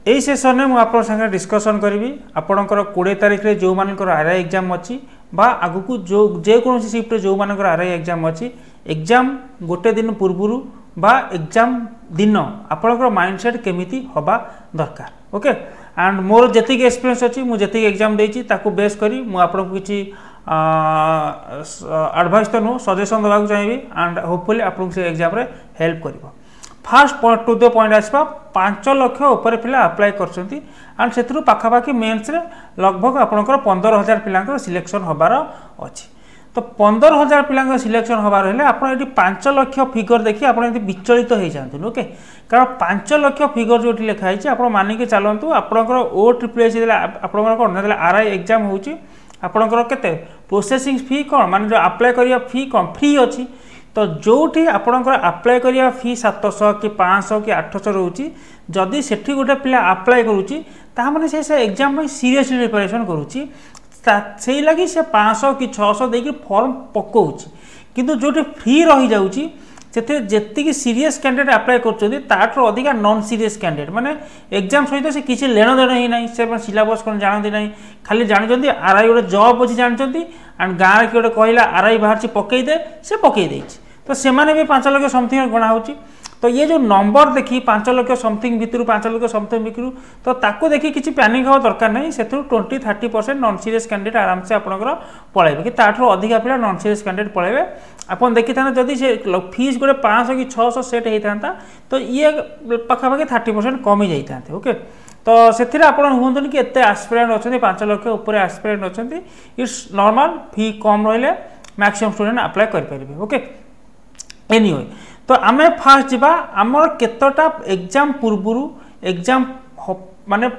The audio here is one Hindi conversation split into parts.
यही सेसन में मुझे साथ डिस्कसन करी आपणकर 20 तारिख में जो मानकर आरआई एग्जाम अच्छी बा आगु जो जेकोसी शिफ्ट जो मानकर आरआई एग्जाम अच्छी एग्जाम गोटे दिन पूर्व बा एग्जाम दिन आपणकर माइंडसेट केमिति हवा दरकार ओके एंड मोर जी एक्सपीरियंस अच्छी मुझे एग्जाम देती बेस करी मु आपको किसी एडवाइस तो नुह सजेसन देवाक चाहिए एंड होपफुली आपको से एग्जाम रे हेल्प कर fast point to the point आसवा 5 लाख उपर पिला अप्लाई करछंती एंड से पाखापाखि मेन्स रे लगभग आपंकर 15,000 पिला सिलेक्शन हबार अच्छी तो 15,000 पिला सिलेक्शन हबार हेले आप 5 लाख फिगर देखिए आप विचलित हो जाते ओके कारण 5 लाख फिगर जो लिखाई आप मानिक चलतु आपंकर ओ ट्रिपल आपंकर कौन आरआई एग्जाम होची आपंकर केते प्रोसेसिंग फी कौन माने जो अप्लाई करिया फी कौन फ्री अच्छी तो जोठी आपंकर अप्लाई करिया फी 700 कि 500 कि 800 रोची जदि सेठी गोटे पिला अप्लाई करूची ता माने से एग्जाम में सीरियसली प्रिपरेशन करूची से लगी से 500 कि 600 देकी फॉर्म पकाउची किंतु जोठी फ्री रही जाउची से जी सीरीयस कैंडिडेट अप्लाई कर अधिका नॉन सीरीयस कैंडिडेट माने एग्जाम सहित से किसी लेन देन ही ना से सिलेबस कौन जानते ना खाली जानते आरआई गोटे जॉब अच्छी जानते एंड गाँव में गोटे कहला आरआई बाहर पकईदे से पकईदे तो से भी 5 लाख समथिंग गणा हो तो ये जो नंबर देखी 5 लाख समथिंग भितर 5 लाख समथिंग भितर तो ताको देखी किसी पैनिक हवा दरकार नहीं से 20-30% नॉन सीरीयस कैंडिडेट आराम से आपंकर पलैबे कि ताठू अधिका पिला नॉन सीरीयस कैंडिडेट पलैबे आपन देखी था जदि से फीस गोटे 500 कि 600 सेट होता तो ये पाखापाखि 30% कमी जाते ओके तो से आप हूँ कि एत आस्पिरेंट अच्छा 5 लाख उपर आस्पिरेंट अच्छा इट्स नॉर्मल फी कम रही मैक्सिमम स्टूडेंट अप्लाई करेंगे ओके एनीवे तो आम फास्ट जावा आमर केतटा एग्जाम पूर्व एग्जाम माने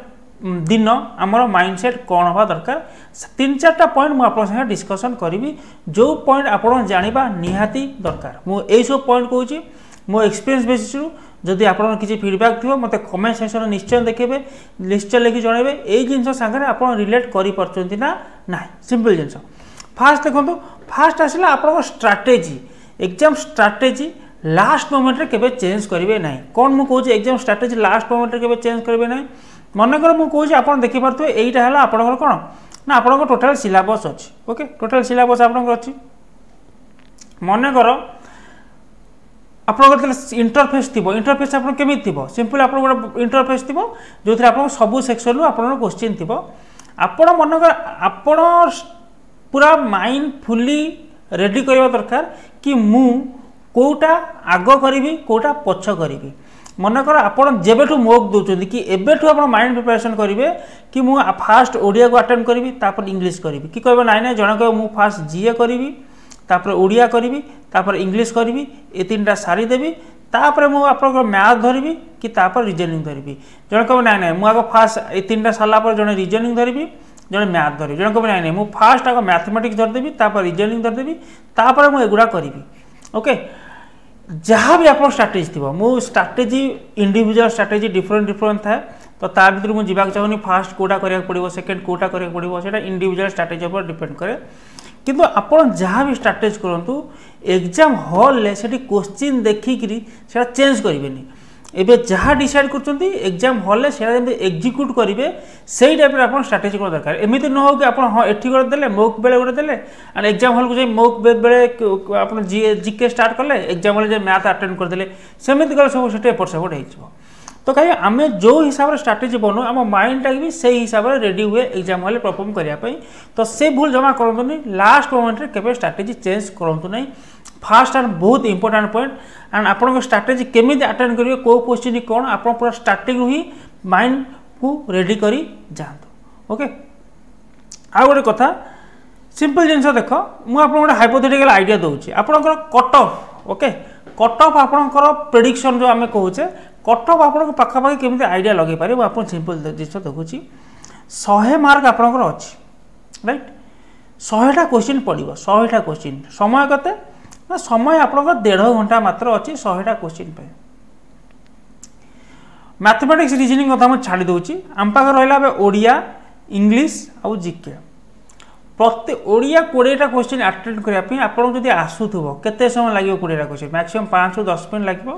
दिन आमर माइंडसेट कौन हवा दरकार 3-4टा पॉइंट मुझे डिस्कसन करी जो पॉइंट आप जाना निहाती दरकार मुझे सब पॉइंट कहूँ मो एक्सपीरियंस बेसिस जदि आप किसी फीडबैक थी मत कमेंट सेक्शन निश्चय देखिए निश्चय लिखि जनइबे यही जिनस सागर आप रिलेट करें ना सिंपल जिनस फास्ट देखो फास्ट आसला आप strategy exam strategy last moment रे केबे चेंज करेंगे ना कौन मुझे कहूँ एग्जाम स्ट्राटेजी लास्ट मोमेंट रे केबे चेंज करेंगे ना मनकर मुझे आप देखिपे यहीटा है आपंकर कौन ना आप टोटाल सिलेबस अच्छी ओके टोटाल सिलेबस आपंकर अच्छी मनकर आप इंटरफेस थी इंटरफेस आप केमी थी सिंपल आप गोटे इंटरफेस थी जो थी आप सब सेक्शन आप क्वेश्चन थी आपण मनकर आपण पूरा माइंड फुली रेडी करवा दरकार कि मु कोटा आग करी कोटा पछ करी मनकर आपड़ जेबेठू मोक दौरान कि एबेठू आप माइंड प्रिपरेशन करेंगे कि मु फास्ट ओडिया को अटेंड करी तापर इंग्लिश करी कि कह ना ना जन कह मु फास्ट जीए करी तापर ओडिया करी तापर इंग्लिश करी ए 3टा सारीदेवी तापर मु आप मैथ धरबी कि तापर रीजनिंग धरबी जन कह ना ना मुझे फास्ट ए 3टा सारापर जन रीजनिंग धरबी जन मैथ धरबी जन कह ना ना मुझे फास्ट आग मैथमेटिक्स धरदेवी तापर रीजनिंग धरदेवी तापर मुझे एगुड़ा करी ओके जहाँ भी आप स्ट्राटेजी थी मो स्ट्राटेजी इंडिविजुअल स्ट्राटेजी डिफरेंट थाए तो ता भर मुझे जावाक चाहूनी फास्ट कोटा करा पड़ो सेकेंड कोटा करा पड़ो से इंडिविजुअल स्ट्राटेजी पर डिपेंड करे किंतु आप जहाँ भी स्ट्राटेजी करूँ एग्जाम हॉल से क्वेश्चन देखिकी से चेंज करेंगे एबे जहाँ डिसाइड कर एग्जाम हॉल से एग्जीक्यूट करेंगे से टाइप आप स्ट्राटेजी कर दरकार एमती न हो कि आप हाँ एटी गोटे देले मोक बेले गोटे देले एंड एग्जाम हॉल को जाए मोक बेले आप जीके स्टार्ट कले एग्जाम हॉल जाए मैथ अटेंड करदे सेमती गले सब एपट सेपट हो तो कहीं आम जो हिसाब से स्ट्राटेजी बनू आम माइंडटा भी से हिसाब से रेडी हुए एग्जाम हॉल परफॉर्म करने तो से भूल जमा करूँ लास्ट मोमेंट रे केबे स्ट्राटेजी चेंज करूँ ना फास्ट एंड बहुत इंपोर्टेंट पॉइंट एंड आप स्ट्राटेजी केमी अटेंड करेंगे कौ क्वेश्चन कौन आप पूरा स्टार्टिंग ही माइंड को रेडी करी जातु ओके आ गोटे कथा सिंपल जिनस देख मुझे गोटे हाइपोथेटिकल आइडिया दूसरी आपंकर cut off okay cut off आपंकर प्रेडिक्शन जो आम कहूचे कट ऑफ आप पाखापाखि केमी आइडिया लगे पारे आप सिंपल जिन देखुची 100 मार्क आपंकर अच्छी राइट 100टा क्वेश्चन पड़ो 100टा क्वेश्चन समय कते ना समय आपंकर 1.5 घंटा मात्र अच्छी 100टा क्वेश्चन पे मैथमेटिक्स रीजनिंग कथा मुझे छाड़ी दूसरी आम पाखे रहा ओडिया इंग्लिश आउ जीके प्रति ओडिया 20टा क्वेश्चन अटेंड करने आपको जब आसूब केते समय लगे 20टा क्वेश्चन मैक्सिमम 5 ରୁ 10 मिनट लगे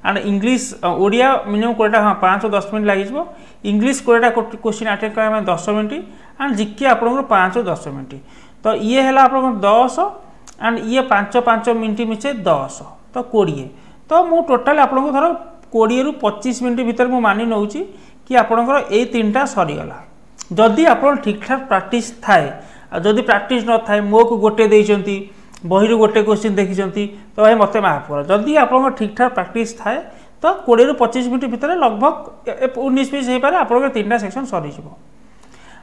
एंड इंग्लिश ओडिया मिनिमम 20 हाँ 5-10 मिनट लगे इंग्लिश 20 क्वेश्चन अटेंड करें 10 मिनट एंड जिके आप 5-10 मिनट तो ये है आप 10 एंड ये 5-5 मिनट मिसे 10 तो 20 तो मु टोटाल आपको धर 20-25 मिनट भीतर मु मानि नौ कि आपंकर ये 3टा सरीगला जदि आप ठीक ठाक प्रैक्टिस थाए जदि प्रैक्टिस न थाए मो को गोटे देइचंती बही गोटे क्वेश्चन देखी तो भाई मत माफ कर जदि आप ठीक ठाक प्रैक्टिस थाए तो 20-25 मिनट भीतर लगभग 19-20 हो पारे आप 3टा सेक्शन सरी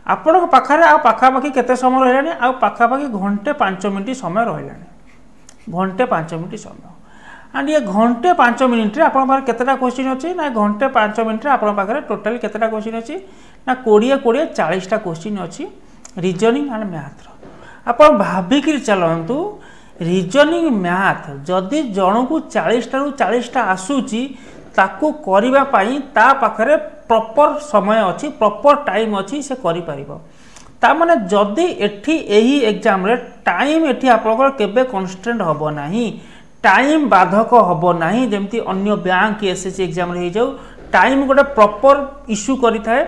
आपण पाखे पाखापाखि केते समय रहा पाखापाखि घंटे 5 मिनट समय रहा घंटे 5 मिनट समय एंड ये घंटे 5 मिनट आप केतेटा क्वेश्चन अच्छी ना घंटे 5 मिनट आप टोटाल केतेटा क्वेश्चन अच्छी ना 20-40टा क्वेश्चन अच्छी रीजनिंग एंड मैथ आप भाविक चलतु रीजनिंग मैथ जदि जन को 40टा आसूची ताकू करने ता पाखरे प्रॉपर समय अच्छी प्रॉपर टाइम अच्छी से करें माने जदि एठी एही एग्जाम रे टाइम एठी आपनकर केबे कन्स्ट्रेंट हबो नाही टाइम बाधक हबो नाही जेमती अन्य बैंक एसएससी एग्जाम रे जाऊ टाइम गोटे प्रॉपर इश्यू करि थाए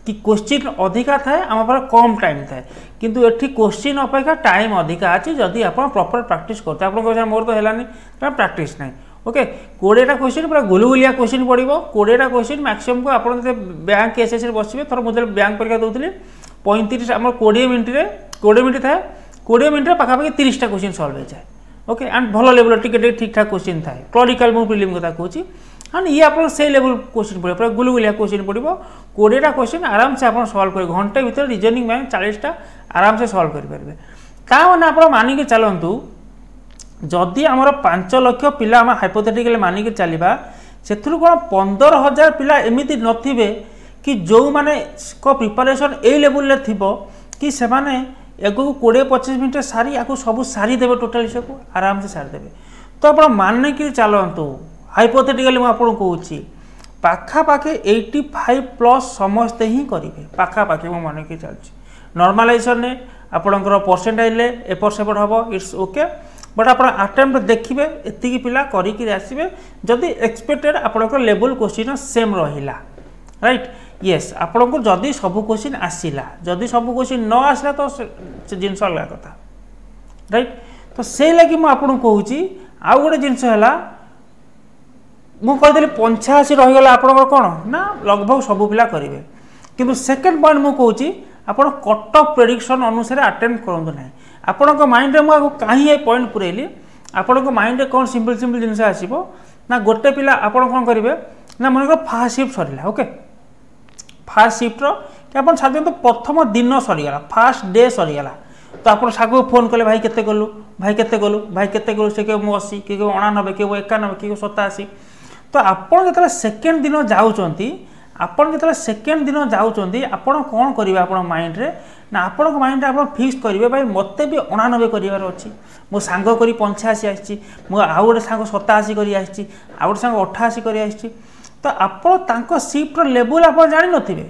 कि क्वेश्चन अधिका थाए आम पास कम टाइम थाए किंतु एठी क्वेश्चन अपेक्षा टाइम अधिका अच्छी जदि आप प्रॉपर प्रैक्टिस करते आप मोर तो है प्रैक्टिस ना ओके 20टा क्वेश्चन पूरा गुलगुलिया क्वेश्चन पड़ो 20टा क्वेश्चन मैक्सिमम को आप बैंक एसएससी बसवे थोड़ा मुझे बैंक परीक्षा दूसरी 35 आम 20 मिनट थाए 20 मिनट पाखापाखि 30टा क्वेश्चन सल्व हो जाए ओके एंड भल लेवल टिके ठीक ठाक क्वेश्चन थाए क्लरिकल मु प्रिलिम कथा कहूँ एंड ये आप से लेवल क्वेश्चन पड़े पूरा गुलगुलिया क्वेश्चन पड़ो 20टा क्वेश्चन आराम से आप सल्व कर घंटे भर रीजनिंग में 40टा आराम से सल्व करेंगे ताने आप मानिक चलतु जदि आमर 5 लाख पिला आम हाइपोथेटिकली मानिक चलवा से कौन 15,000 पिला एमती नथिबे कि जो माने प्रिपरेशन ए लेवल थी कि से माने एगो 20-25 मिनट सारी आपको सब सारी देवे टोटाली से आराम से सारी देवे तो आप मानिक चलतु हाइपोथेटिकली मुझे कहूँ पाखापाखि 85+ समस्ते ही करेंगे पाखापाखि मुझे मानिक चलती नॉर्मलाइजेशन ने आपंकर परसेंटेज ले एपट सेपट हम इट्स ओके बट आप अटेम्प्ट देखिए एतिकी पिला करिकी आसबे जदि एक्सपेक्टेड आपंकर लेवल क्वेश्चन सेम रहिला राइट यस आपको जदि सब क्वेश्चन आसला जदि सब क्वेश्चन न आसला तो जिनस अलग कथा राइट तो से लगी मुझे कहूँ आउ गोटे जिनस है मुझे 85 रहीगला आपंकर कौन ना लगभग सब पिला करेंगे किंतु सेकेंड पॉइंट मुझे कहूँ आप कट ऑफ प्रेडिक्शन अनुसार अटेम्प्ट करूँ ना आपण माइंड में मुझे कहीं ये पॉइंट पुरैली आपण माइंड में कौन सिंपल सिंपल जिनस आसो ना गोटे पिला आप कौन करेंगे ना मन फास्ट शिफ्ट सरला ओके फास्ट शिफ्टर कि आप साधारण प्रथम दिन सरीगला फास्ट डे सरीगला तो आप सागू फोन कले भाई केते गलु भाई केते गलु भाई केते गलु से कहूँ 80 कि 89 कि 91 कि 87 तो आपड़ जो सेकेंड दिन जाऊँच आपड़ जो सेकेंड दिन जाऊँच आपड़ कौन करेंगे आप माइंड रे ना आपण माइंड आप फिक्स करेंगे भाई मत भी 89 करार अच्छी मो सांग करी 85 आसी आउ गोटे सांग 87 कर आसी आउ गोटे सांग 88 कर आसी तो आप सिफ्टर लेवल आप जान थे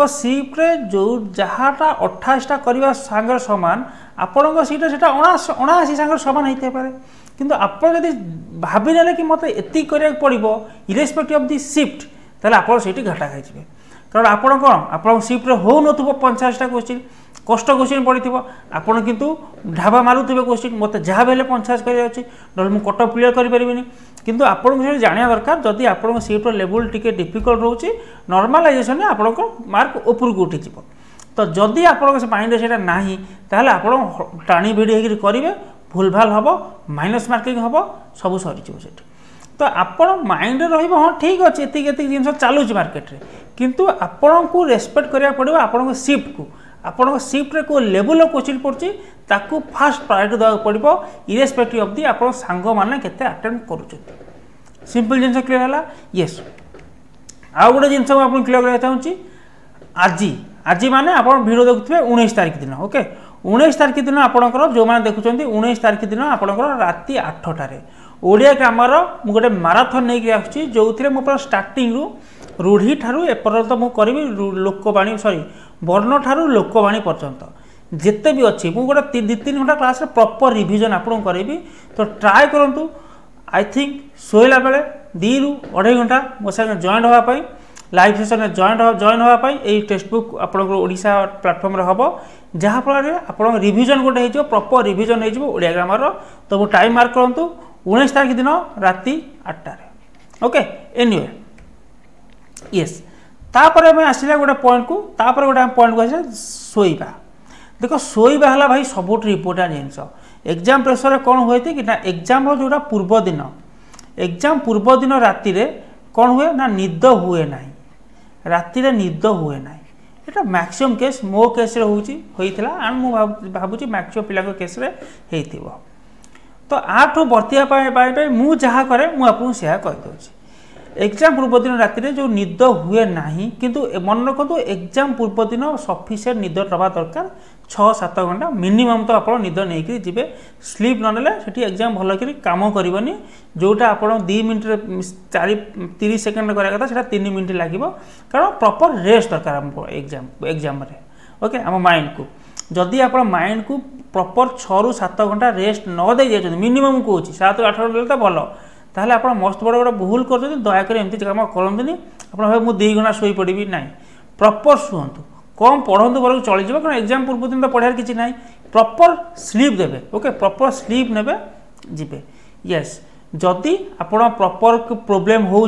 सिफ्ट्रे जो जहाँटा 28टा करवा सांगर सामान आपण सीट से 79 सांगर सामान होते पारे किंतु आप भाभी ने कि मत एति करा पड़ो इरेस्पेक्टिव ऑफ दी शिफ्ट ताले आप घाटा खाई कारण आपड़ कौन आप सिफ्ट्रे हो न 50टा क्वेश्चन कष्ट क्वेश्चन पड़ी थो आपड़ किंतु ढाबा मारुवे क्वेश्चन मत जहाँ भी 50 कर मुझे कटअप क्लियर करें किंतु आपको जाना दरकार जदि आप सिफ्ट लेवल टी डिफिकल्ट रोचे नॉर्मलाइजेशन आप मार्क ऊपर को उठी तो जदि आप माइंड से ना ताहले आप टाणी भिड़ी करेंगे भूल भाल हम माइनस मार्किंग हम सब सरी तो आपण माइंड रही हाँ ठीक अच्छे एति जिन चलू मार्केट में किंतु आपण को रेस्पेक्ट करा पड़ो आपण शिफ्ट को आपण शिफ्ट को लेवल क्वेश्चन पड़े ताकू फास्ट प्रायोरिटी देवा पड़ो इरेस्पेक्टिव ऑफ दी आप सांग मैंने केते अटेम्प्ट कर सिंपल जिन क्लियर है येस आउ गोटे जिन आपको क्लियर करना चाहूँगी आज माने आप भिडियो देखुए 19 तारीख दिन ओके 19 तारीख दिन आपंकर जो मैंने देखुं 19 तारीख दिन आपंकर राति 8टार ओडिया ग्रामर मु गोटे माराथन नहीं आसूँ जो थे मुझे स्टार्टिंग रूढ़ी ठारू एपर्यंत मुझे करी लोकवाणी सॉरी वर्ण ठारू लोकवाणी पर्यंत जिते भी अच्छी मुझे गोटे 2-3 घंटा क्लास प्रॉपर रिविजन आपको करी तो ट्राए करूँ आई थिंक शोला बेले 2 ରୁ 2.5 घंटा मो संगे जॉइन होगापाई लाइव सेशन में जॉइन होगापाई ये टेक्स्ट बुक आपंकर ओडिशा प्लेटफॉर्म रे हम जहाँफल आप रिविजन गोटे हो प्रॉपर रिविजन हो ओडिया ग्रामर तो वो टाइम मार्क करूँ 19 तारीख दिन राति 8टार ओके एनीवे यस तापर आम आसला गोटे पॉइंट को तापर गोटे पॉइंट को आसा शोइबा देख शोइबा है भाई सबुठ इम्पोर्टाट जिनस एग्जाम प्रेसर कौन हुए कि ना एग्जाम जोड़ा पूर्व दिन एग्जाम पूर्व दिन राति कौन हुए ना निद हुए ना राति निद हुए ना यहाँ मैक्सिमम केस मो केस होता एंड मुझे भावुँ मैक्सिमम पिला केस तो आठू बर्तिया मुझे जहाँ कै मुझे से कहीदे एग्जाम पूर्व दिन राति जो निद हुए ना किंतु मन रखु एग्जाम पूर्व दिन सफिसीयंट निद रहा दरकार 6-7 घंटा मिनिमम तो आप निद नहीं जी स्लीप ना से एग्जाम भल कर कम करनी जोटा आप 2 मिनट 30 सेकेंड करा कथा से 3 मिनट लगे कारण प्रॉपर रेस्ट दरकार हमको एग्जाम ओके आम माइंड को जदि आप माइंड को प्रॉपर 6-7 घंटा रेस्ट न दे जाए मिनिमम कौन 7-8 घंटा तो भल ताहले आप मस्त बड़ बड़ भूल कर दयाकोरी एमती कम करते आप 2 घंटा शोई पड़ी ना प्रॉपर शुंतु कम पढ़ु बरक चली जाए कारण एग्जाम पूर्व दिन तो पढ़ार किसी ना प्रॉपर स्लीप देवे ओके प्रॉपर स्लीप ने जी यस जदि आप प्रॉपर प्रोब्लेम हो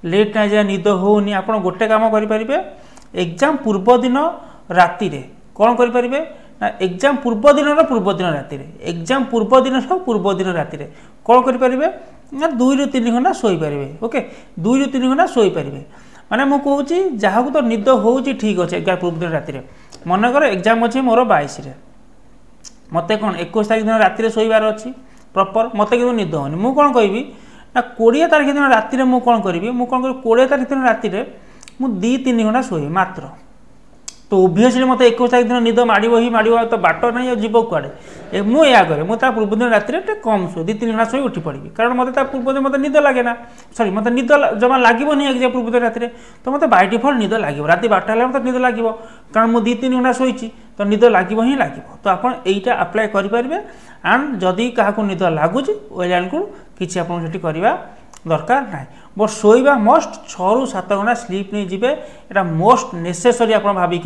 लेट ना जाए निद होनी आप गोटे कम करेंगे एग्जाम पूर्व दिन राति कौन करेंगे ना एग्जाम पूर्व दिन राति एग्जाम पूर्व दिन राति कौन करेंगे ना 2-3 घंटा शोई पारे ओके 2-3 घंटा शोई पारे माने मु कहूँ जहाँ को तो निद हो ठीक अच्छे एग्जाम पूर्व दिन राति मनकर एग्जाम अच्छे मोर 22 मत कौन 21 तारीख दिन राति शोबार अच्छी प्रॉपर मत कि निद होनी मुझे कौन कहि ना 20 तारीख दिन राति मुझे कौन करी मुझे कौन कर 20 तारीख दिन राति मुझे 2-3 घंटा शोबी मात्र तो ओबियसली मत 21 तारीख दिन निद माड़ ही माड़ तो बाट ना जीव कड़े मुझे कै मुझे पूर्व दिन राति कम शो 2-3 घंटा शो उठी पड़ी कारण मत पूर्व दिन मत निद लगे ना सॉरी मत निद जमा लगे एग्जाम पूर्व दिन राति तो मत बाय डिफॉल्ट निद लगे राति 12टा मत निद लगे कारण मुझे 2-3 घंटा शोची तो निद लगे ही लगे तो आप यहीटा अप्लाई करेंगे एंड जदि क्या निद लगुच वेल एंड गुड किसी आपड़ा दरकार ना बट शोइबा मस्ट 6-7 घंटा स्लीप नहीं जी एटा मोस्ट नेसेसरी आप भाविक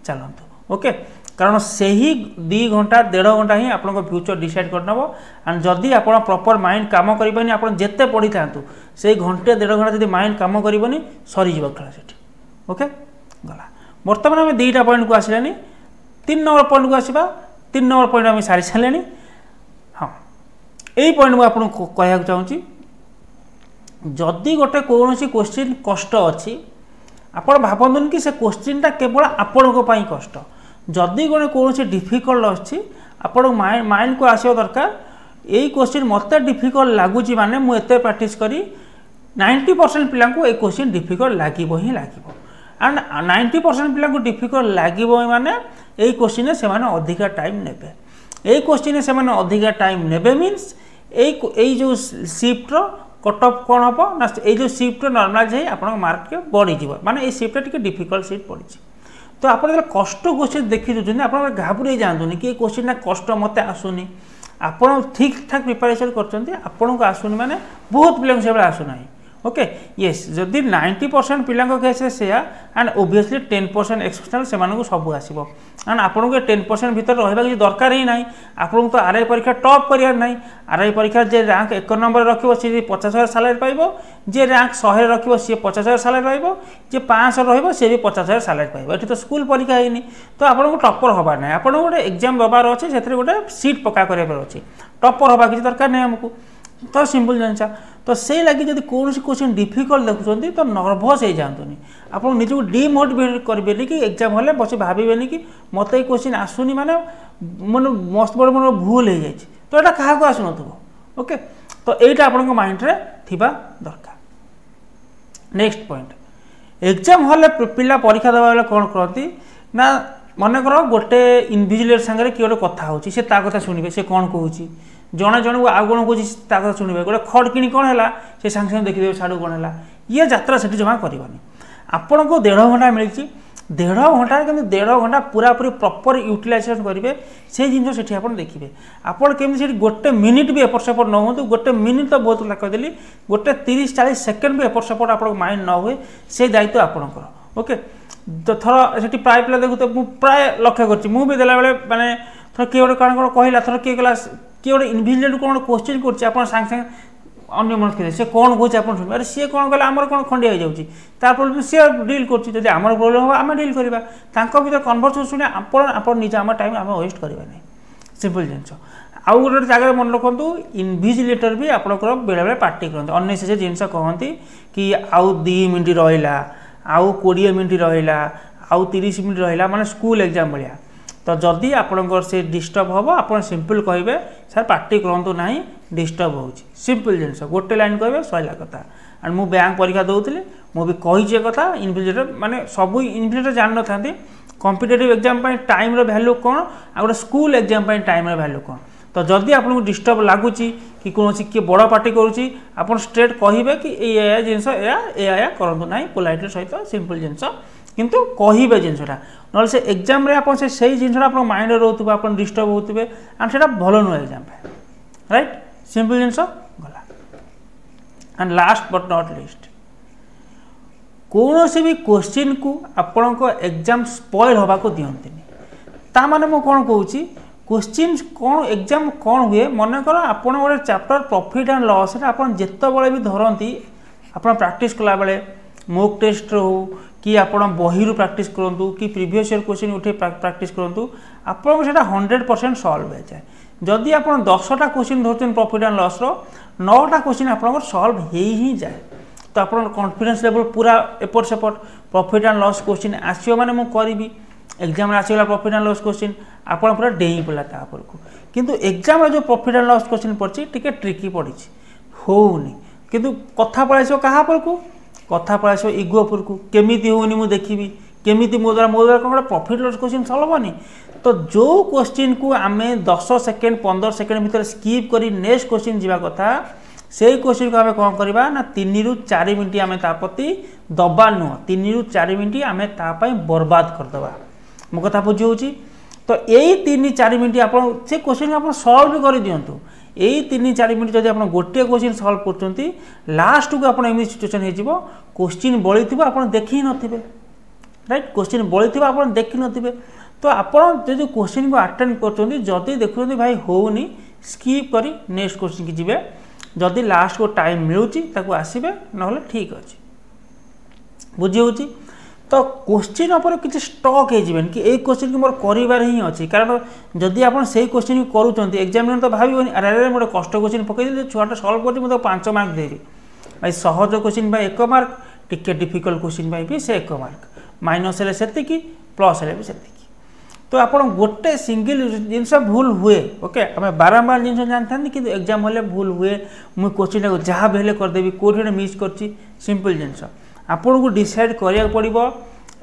चलतु ओके कारण से ही 2 घंटा 1.5 घंटा ही आप फ्यूचर डिसाइड करनब एंड जदि आप प्रॉपर माइंड काम करेंगे आप जिते पढ़ी था से घंटे 1.5 घंटा जब माइंड काम करनी सरीज खेल से ओके गला बर्तमान आम 2टा पॉइंट को आसलानी 3 नंबर पॉइंट को आसवा 3 नंबर पॉइंट आम सारी सारे हाँ यही पॉइंट मुझे आपको कहना चाहूँगी जदि गोटे कौन क्वेश्चन कष्ट अच्छी आप भावतुन कि से क्वेश्चनटा केवल आपण कष्ट जदि गोटे कौन डिफिकल्ट अच्छी आपण माइंड को आसवा दरकार यही क्वेश्चन मत डिफिकल्ट लगुच माने मुझे प्रैक्टिस करी 90% पिला ये क्वेश्चन डिफिकल्ट लगे ही लगे एंड 90% पिला डिफिकल्ट लगे माने यही क्वेश्चन से अधिका टाइम ने यही क्वेश्चन से अधिका टाइम ने मीन्स यही जो शिफ्टर कट ऑफ कौन हम ना ये शिफ्ट नॉर्मल जाए आप मार्क के बढ़ीज माने ये शिफ्ट डिफिकल्ट सीट पड़ी तो आप कष्ट क्वेश्चन देखी दूसरे आप घाबुरे जातुनि कि क्वेश्चन कष्ट मत आसुनी आप ठीक ठाक प्रिपेरेसन कर आसुनी माने बहुत पिला से आसुना ओके येस जदि 90% पिला केस से एंड ओबियसली 10% एक्सटर्नल से सब आसो एंड आपको 10% भीतर रहा किसी दरकार ही ना आपको तो आरआई परीक्षा टॉप करार ना आरआई परीक्षा जे रैंक 1 नंबर रखिए सी 50,000 सालारी पाइब जे रैंक 100 रखिए सी 50,000 सालारी पाइब जे 500 रही भी 50,000 सालारी पाइब ये तो स्कूल परीक्षा है तो आपको टॉपर हबार ना आप गोटे एग्जाम दबार अच्छे से गोटे सीट पक्का करार अच्छे टॉपर हवा किसी दरकार नहीं आमको तो सिंपल जिनसा तो से लगे जब कौन क्वेश्चन डिफिकल्ट देखुं तो नर्भस हो जातुनि आप निजक डिमोटिवेट करेंगे कि एग्जाम हेल्ले बस भावेनि कि मत ये क्वेश्चन आसुनी माने मन मस्त बड़ मोर भूल हो जाए तो यहाँ क्या आसुन ओके तो यहीटा आप माइंड रे थिबा दरकार नेक्स्ट पॉइंट एग्जाम हॉल पिला परीक्षा देवा बेले कौन करती ना मनकर गोटे इनविजिलेटर सागर किए गोटे कथा हो कथा शुणे से कौन कहूँ जड़े जन को आउ कौन कौन कथा शुणे गोटे खड़ कि कौन है से सांगे सांगे देखिदेवे साड़ू कौन है ये यात्रा से जमा करनी आपन को 1.5 घंटा मिली 1.5 घंटा कि 1.5 घंटा पूरा पूरी प्रॉपर यूटिलाइजेशन करेंगे से जिन से आप देखिए आपड़ केमी गोटे मिनिट भी एपट सेपट न हो गोटे मिनिट तो बहुत कहदेली गोटे 30-40 सेकेंड भी एपट सेपट आप माइंड न हुए से दायित्व आपंकर ओके। तो थर से प्राय पिला देखो तो प्राय लक्ष्य करी देला बेले माने थर किए गोटे कौन कहला थर किए गला किए गोटे इनविजिलेटर कौन क्वेश्चन कर सागे सागे अन्य मन खेले सी कौन कहे आप शुणवे अरे सी कौन कहला आमर कौन खंडिया हो तार प्रोब्लेम सी डिल कर आमर प्रोब्लेम हम आम डिल करवा भर कन्वर्सेसन शुणे आप निजे आम टाइम आम वेस्ट करवा नहीं सिंपल जिनस आउ गोटे जगह मन रखु इनविजिलेटर भी आपंकर बेले बेले पार्टी करते अननेसेसरी जिनस कहती कि आउ 2 मिनट रहा आउ 20 मिनट रहा आउ 30 मिनट रहा माने स्कूल एग्जाम भाया तो जदि आपंकर से डिस्टर्ब हम आप सिंपल कहे सर पार्टी करूँ ना डिस्टर्ब हो सिंपल जिनस गोटे लाइन कहे सैला कथा एंड मु बैंक परीक्षा दूसरी मुझे कही कथा इनविजिलेटर माने सब इनविजिलेटर जान न था कॉम्पिटिटिव एग्जाम टाइम रो वैल्यू कौन आ गोटे स्कूल एग्जाम टाइम रो वैल्यू कौन तो जदि आपको डिस्टर्ब लगुच कि कौन किए बड़ पार्टी करुँची आप स्ट्रेट कहे कि ये जिनस या करूँ ना पोलाइटली सहित सिंपल जिनस किंतु कहे जिनसा ना से एग्जाम आप जिनसा आप माइंड रोथे आप डिस्टर्ब होते एंड से भल नुह एग्जाम राइट सिंपल जिनस गला। And last but not list कौन से भी क्वेश्चन को आपण एग्जाम स्पॉइल होगा दिंती ता माने मु कौन कहूँ क्वेश्चन कौन एग्जाम कौन हुए मन कर आप गोटे चैप्टर प्रॉफिट एंड लॉस आप जिते भी धरती आप प्रैक्टिस कला बेले मॉक टेस्ट हो कि आप बही प्रैक्टिस करूँ कि प्रीवियस ईयर क्वेश्चन उठे प्रैक्टिस करूँ आपको 100% सॉल्व हो जाए जदि आप 10टा क्वेश्चन धरते प्रॉफिट एंड लॉस 9टा क्वेश्चन आप सॉल्व हो ही जाए तो आप कॉन्फिडेंस लेवल पूरा एपट सेपट प्रॉफिट एंड लॉस क्वेश्चन आसो मैंने मुझे करी एग्जाम आसगला प्रॉफिट एंड लॉस क्वेश्चन आप पूरा डेई पड़ा तापर को किंतु एग्जाम जो प्रॉफिट एंड लॉस क्वेश्चन पड़ी टिके ट्रिकी पड़ी होनी किंतु कथा पलैस क्या पर को कथा पलैस इगो उपर को केमी होनी मुझे देखी केमी मो द्वारा कौन प्रॉफिट लॉस क्वेश्चन सॉल्व होनी तो जो क्वेश्चन को आम 10 सेकेंड 15 सेकेंड भीतर स्कीप कर नेक्स्ट क्वेश्चन जावा कथा से क्वेश्चन को आम कौन करवा ना 3 ରୁ 4 मिनट आम ताप्रति दबा नुह 3 ରୁ 4 मिनट आम तापाई बर्बाद करदे मो कथा बुझी तो यही 3-4 मिनट आप से क्वेश्चन आप सॉल्व भी कर दिंतु यही 3-4 मिनट जब आप गोटे क्वेश्चन सॉल्व कर लास्ट को आप सिचुएसन हो क्वेश्चन बड़ी थी आप देखी नथिबे राइट क्वेश्चन बड़ी थी आप देखी नथिबे तो आप जो क्वेश्चन को अटेंड कर देखुं भाई होनी स्कीप करी नेक्स्ट क्वेश्चन की जीवे जदि लास्ट को टाइम मिलूँ आसबे ना ठीक अच्छे बुझी होची तो क्वेश्चन उपर किसी स्टक हो कि एक क्वेश्चन की मोर कर ही अच्छी कारण जदि आप क्वेश्चन करूँ एग्जामिनर तो भाई अरे मोटे कष्ट क्वेश्चन पकईदे छुआटा सल्व कर मुझे 5 मार्क देवी भाई सहज क्वेश्चन 1 मार्क टिके डिफिकल्ट क्वेश्चन भी से 1 मार्क माइनस हेल्ले से प्लस हेल्ले भी से तो आप गोटे सिंगल जिनस भूल हुए ओके आम बारंबार जिन जानते कि एग्जाम हेल्ले भूल हुए मुझे क्वेश्चन को जहाँ भी हेल्ले करदेवी कौटे मिस कर सिंपल जिनस आपन को डिसाइड करिया पड़िबो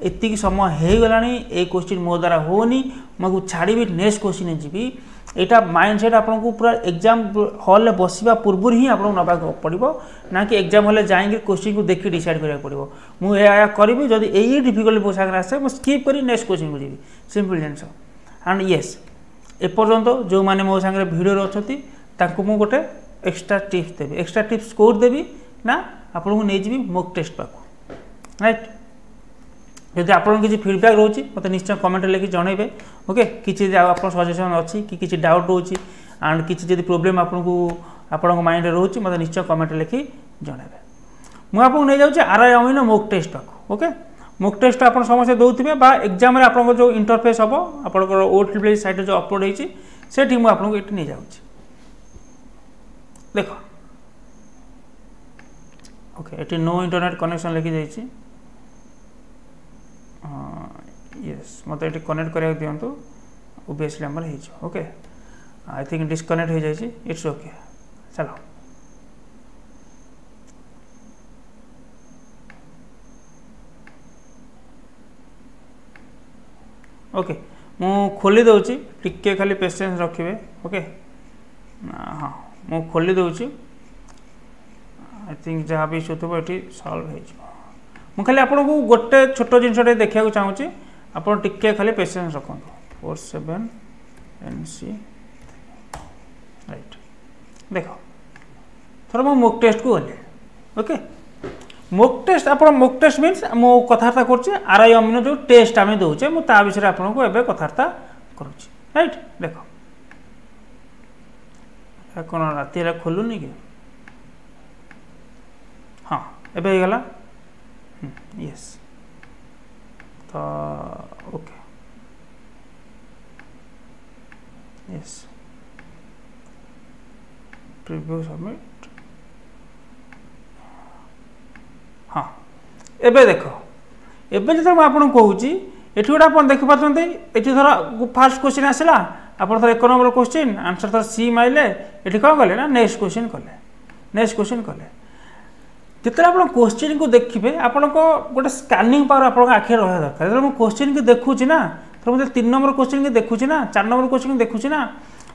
एतिक समय हो गला ए क्वेश्चन मो द्वारा होनी मुझे छाड़ी नेक्स्ट क्वेश्चन जीवी यहाँ माइंडसेट आपको पूरा एग्जाम हॉल बसवा पूर्व ही आपको नवा पड़ो ना कि एग्जाम हॉल जाएंगे क्वेश्चन को देखिए डिसाइड करा पड़ो मुझे करी जब यही डिफिकल्ट मो सागर आसे मुझे स्कीप करी नेक्स्ट क्वेश्चन को जी सिंपल जिनस एंड येस एपर्यंत जो मैंने मो सागर भिडियो अच्छा मुझे गोटे एक्स्ट्रा टिप्स देवी एक्स्ट्रा टिप्स कौट देवी ना आपको नहीं जी मॉक टेस्ट पाक राइट जदि आप किसी फीडबैक रोचे मतलब निश्चय कमेंट लिखि जनइबे ओके किसी आप सजेसन अच्छी कि किसी डाउट रोचे एंड किसी जब प्रोब्लेम आपको माइंड रोचे मतलब निश्चय कमेंट लिखि जनइबे मुझे आपको नहीं जाऊँ आरआई अमीन मॉक टेस्ट पाक ओके मॉक टेस्ट आप समस्त दौथे एग्जाम आप जो इंटरफेस हम आपंकर OTT साइट जो अपलोड होती से मुझे ये नहीं जाऊँ देख ओके ये नो इंटरनेट कनेक्शन लिखी जाइए यस मत ये कनेक्ट करा दिंतु ओबियसली आमर हो ओके आई थिंक डिस्कनेक्ट हो जाए इट्स ओके चलो ओके मु खोली दूची टिके खाली पेशेंस रखिए ओके हाँ मु खोली दूची आई थिंक जहाँ भी इशू थो ये सॉल्व हो ମୁଁ ଖାଲି ଆପଣଙ୍କୁ ଗୋଟେ ଛୋଟ ଜିନିଷଟେ ଦେଖିବାକୁ ଚାହୁଁଛି, ଆପଣ ଟିକେ ଖାଲି ପେସେନ୍ସ ରଖନ୍ତୁ। 47 NC राइट देख थोड़ा मो मोक टेस्ट को गले ओके मोक टेस्ट आप मोक टेस्ट मीन्स मो कथबार्ता करुच्चे आरआई अमीनो जो टेस्ट आम दौचे मुझे विषय आपको एवं कथबार्ता करुच्ची राइट देख कौन राति खोलुनि कि हाँ एबे हो गला यस तो ओके यस प्रीव्यू सबमिट हाँ एबे देख एबे जो मुझे कहूँ ये गोटे आप देखिपारे ये थर फास्ट क्वेश्चन आसला आप थर 1 नंबर क्वेश्चन आंसर थर सी माइले ये कौन कले ना नेक्स्ट क्वेश्चन कले जिते आप क्वेश्चन को देखिए आपण गोटे स्कानिंग पावर आप आखिर रहा दरकार जो मुझे क्वेश्चन की देखुची ना तो मुझे 3 नंबर क्वेश्चन की देखुची ना 4 नंबर क्वेश्चन की देखुची ना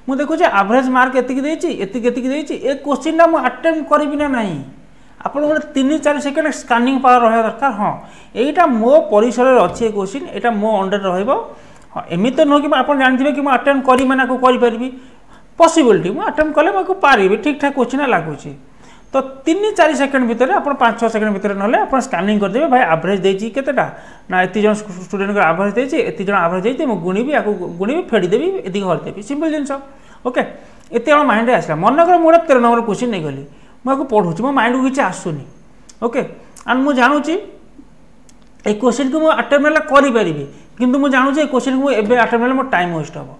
मुझे देखुचे एवरेज मार्क एति ए क्वेश्चन ना मुझे अटेम्प्ट करी ना नहीं आप गोटे 3-4 सेकेंड स्कानिंग पावर रहा दरकार हाँ यहीटा मो परिसर अच्छी क्वेश्चन यहाँ मो अंडर रहा हाँ एमती तो नुह कि आप जानते कि मुझे अटेम्प्ट करी मैंने करी पॉसिबिलिटी मुझे अटेम्प्ट कले मुझे पारि ठीक ठाक क्वेश्चन लगुच तो 3-4 सेकेंड भितर आप 5-6 सेकेंड भितर ना आप स्कानिंग करदेवे भाई एवरेज देती केतेटा ना एत जन स्टूडेंट एवरेज देती एत जन एवरेज देती मुझे गुणिबी या गुणिबी फेड़देवी ये हरदेवी सिंपल जिन ओके ये माइंड आसला मनकर मुझे 13 नंबर क्वेश्चन नहीं गली मुझे पढ़ुची मो माइंड को किसी आसुनी ओके एंड मुझे जानूची ये क्वेश्चन को मुझे अटेम्प्ट करी किंतु मुझे जानूची ये क्वेश्चन को एबे अटेम्प्ट मो टाइम वेस्ट हम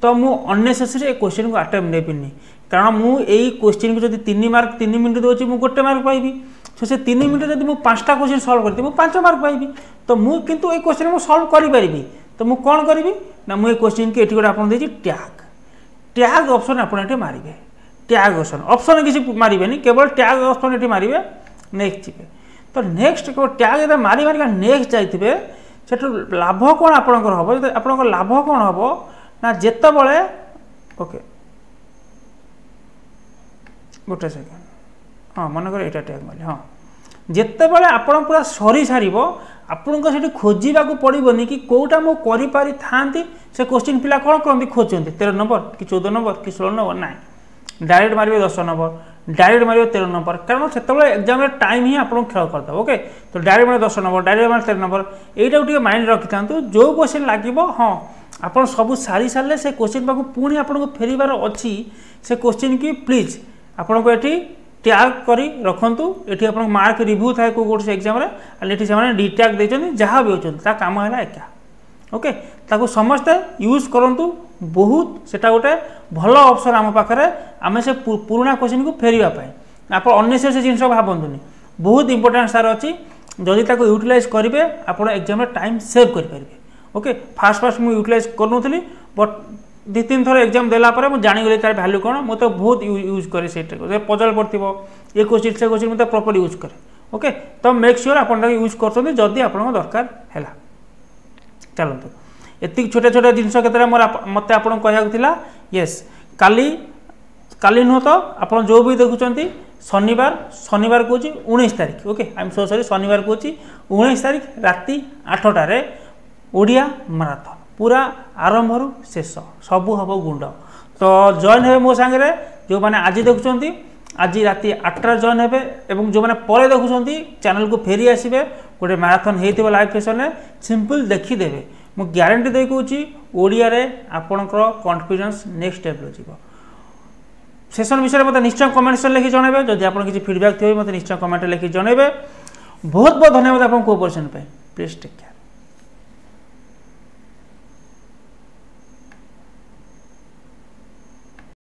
तो मुझे अननेसेसरी ये क्वेश्चन को अटेम्प्ट नहीं कारण मुझे क्वेश्चन को जब 3 मार्क 3 मिनट दूसरी मुझे 1 मार्क पाइबी तो से 3 मिनट जब मुझे 5टा क्वेश्चन सॉल्व करती मुझे 5 मार्क पाइबी तो मुझे किंतु ये क्वेश्चन मुझे सॉल्व करी तो मुझे कौन करी ना मुझे क्वेश्चन की ये गोटे आप टैग ऑप्शन आप मारे टैग ऑप्शन किसी मारे केवल टैग ऑप्शन ये मारे नेक्स्ट जी तो नेक्स्ट केवल टैग जो मारी नेक्स्ट जाइए से लाभ कौन आपंकर हम आप लाभ कौन हम ना जिते बड़े ओके गोटे सेकेंड हाँ मनकर यहाँ टैग मारे हाँ जिते बड़े आप पूरा सरी सार आपको से खोजा पड़ोनी कि कौटा मुझे करी था से क्वेश्चन पिला कौन करते खोजते 13 नंबर कि 14 नंबर कि 16 नंबर ना डायरेक्ट मारे 10 नंबर डायरेक्ट मारे 13 नंबर कारण से एग्जाम टाइम ही आपको खेल करदे ओके तो डायरेक्ट मारे 10 नंबर डायरेक्ट मारे 13 नंबर यहीटा गोटे माइंड रखी था जो क्वेश्चन लगे हाँ आप सब सारी सारे से क्वेश्चन पाक पुणी आपको फेरबार अच्छी से क्वेश्चन की प्लीज आपको ये टैग करी रखु ये आप मार्क रिव्यू थाए को गोटे एग्जाम ये से डी टैग देते जहाँ भी होता काम है एका ओके ताको समस्ते यूज करंतु बहुत सेटा गोटे भल ऑप्शन आम पाखे आम से पुराना क्वेश्चन को फेरवाई आप अननेसेसरी जिन भावतुनि बहुत इंपोर्टेंट सार अच्छी जदि ताको यूटिलाइज करेंगे आप एग्जाम टाइम सेव करेंगे ओके फास्ट मुझे यूटिलाइज करूनी बट 2-3 थर एग्जाम देला मुझे जानीगली तार भैल्यू कौन मुझे बहुत यूज करे से पजल पड़ो ये क्वेश्चन से क्वेश्चन मुझे प्रॉपर यूज करे ओके तो मेक श्योर आप यूज कर जदि आप दरकार है चलते ये छोटे छोटे जिन के मत आप कहला येस काली नुह तो आप जो भी देखुं शनिवार कौच 19 तारीख okay I am so sorry शनिवार कौच 19 तारीख राति 8टार ओडिया माराथन पूरा आरंभ शेष सबू हम गुंड तो जॉइन हे मो सांगे जो मैंने आज देखुं आज राति 8टार जॉइन हे जो मैंने पर देखुं चैनल को फेरी आसबे गोटे मैराथन हो लाइव सेशन सिंपल देखीदेवे मु ग्यारंटी दे कहूँ ओडिया आपणकर कॉन्फिडेंस नेक्स्ट लेवल जीव सेशन विषय में निश्चय कमेंट लिखि जनइबे जदि आप किसी फीडबैक थी मत निश्चय कमेंट लिखि जनइबे बहुत बहुत धन्यवाद आपको कोऑपरेशन पे प्लीज टेक केयर।